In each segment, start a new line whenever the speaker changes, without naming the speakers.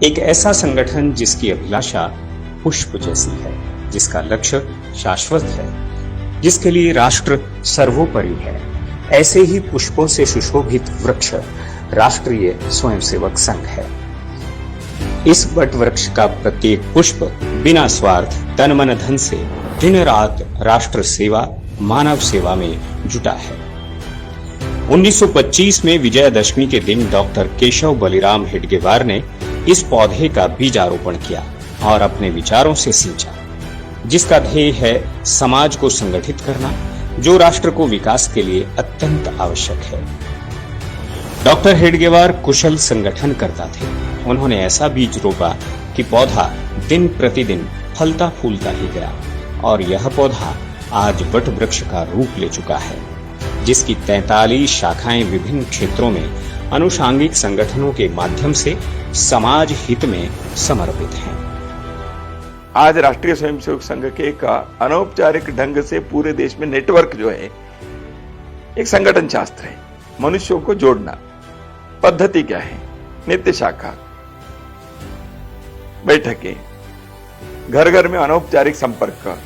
एक ऐसा संगठन जिसकी अभिलाषा पुष्प जैसी है, जिसका लक्ष्य शाश्वत है, जिसके लिए राष्ट्र सर्वोपरि है। ऐसे ही पुष्पों से सुशोभित वृक्ष राष्ट्रीय स्वयंसेवक संघ है। इस वट वृक्ष का प्रत्येक पुष्प बिना स्वार्थ तन मन धन से दिन रात राष्ट्र सेवा, मानव सेवा में जुटा है। 1925 में विजयादशमी के दिन डॉक्टर केशव बलिराम हेडगेवार ने इस पौधे का बीजारोपण किया और अपने विचारों से सींचा, जिसका ध्येय है समाज को संगठित करना, जो राष्ट्र को विकास के लिए अत्यंत आवश्यक है। डॉक्टर हेडगेवार कुशल संगठन करता थे। उन्होंने ऐसा बीज रोपा कि पौधा दिन प्रतिदिन फलता फूलता ही गया और यह पौधा आज वट वृक्ष का रूप ले चुका है, जिसकी 43 शाखाएं विभिन्न क्षेत्रों में अनुषांगिक संगठनों के माध्यम से समाज हित में समर्पित हैं।
आज राष्ट्रीय स्वयंसेवक संघ के एक अनौपचारिक ढंग से पूरे देश में नेटवर्क जो है, एक संगठन शास्त्र है। मनुष्यों को जोड़ना, पद्धति क्या है, नित्य शाखा, बैठकें, घर घर में अनौपचारिक संपर्क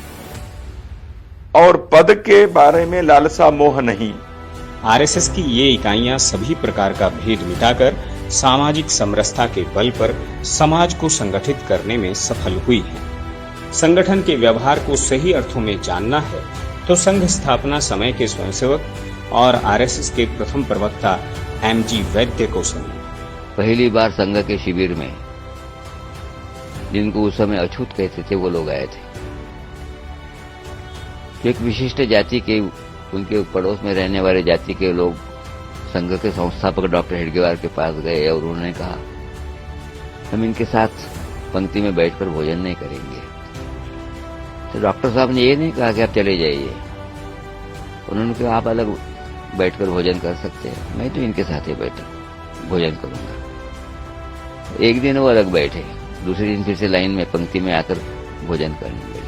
और पद के बारे में लालसा मोह नहीं।
आरएसएस की ये इकाइयां सभी प्रकार का भेद मिटाकर सामाजिक समरसता के बल पर समाज को संगठित करने में सफल हुई हैं। संगठन के व्यवहार को सही अर्थों में जानना है तो संघ स्थापना समय के स्वयंसेवक और आरएसएस के प्रथम प्रवक्ता एमजी वैद्य को सुनिए।
पहली बार संघ के शिविर में जिनको उस समय अछूत कहते थे वो लोग आए थे। एक विशिष्ट जाति के, उनके पड़ोस में रहने वाले जाति के लोग संघ के संस्थापक डॉक्टर हेडगेवार के पास गए और उन्होंने कहा, हम इनके साथ पंक्ति में बैठकर भोजन नहीं करेंगे। तो डॉक्टर साहब ने ये नहीं कहा कि आप चले जाइए। उन्होंने कहा, आप अलग बैठकर भोजन कर सकते हैं, मैं तो इनके साथ ही बैठ भोजन करूंगा। एक दिन वो अलग बैठे, दूसरे दिन फिर से लाइन में पंक्ति में आकर भोजन करने लगे।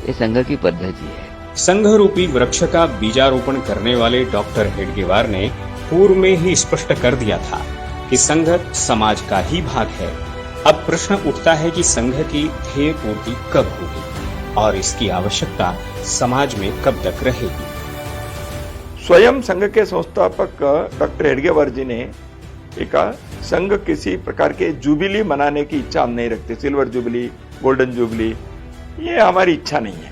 ये संघ की पद्धति है।
संघ रूपी वृक्ष का बीजारोपण करने वाले डॉक्टर हेडगेवार ने पूर्व में ही स्पष्ट कर दिया था कि संघ समाज का ही भाग है। अब प्रश्न उठता है कि संघ की ध्येय पूर्ति कब होगी और इसकी आवश्यकता समाज में कब तक रहेगी।
स्वयं संघ के संस्थापक डॉक्टर हेडगेवार जी ने कहा, संघ किसी प्रकार के जुबिली मनाने की इच्छा हम नहीं रखते। सिल्वर जुबली, गोल्डन जुबली, ये हमारी इच्छा नहीं है।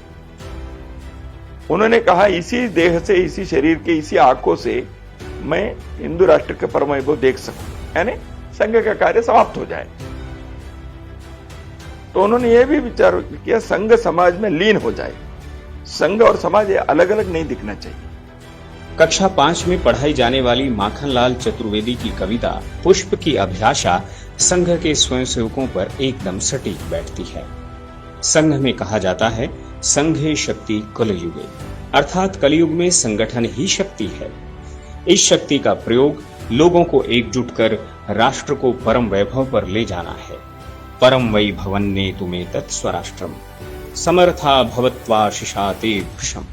उन्होंने कहा, इसी देह से, इसी शरीर के, इसी आंखों से मैं हिंदू राष्ट्र के परम वैभव देख सकूं, यानी संघ का कार्य समाप्त हो जाए। तो उन्होंने यह भी विचार किया, संघ समाज में लीन हो जाए। संघ और समाज अलग अलग नहीं दिखना चाहिए।
कक्षा 5 में पढ़ाई जाने वाली माखनलाल चतुर्वेदी की कविता पुष्प की अभिलाषा संघ के स्वयंसेवकों पर एकदम सटीक बैठती है। संघ में कहा जाता है, संघे शक्ति कलयुगे, अर्थात कलयुग में संगठन ही शक्ति है। इस शक्ति का प्रयोग लोगों को एकजुट कर राष्ट्र को परम वैभव पर ले जाना है। परम वैभवन्ने तुमे तत् स्वराष्ट्रम समर्था भवत्वा शिशाते भृशम।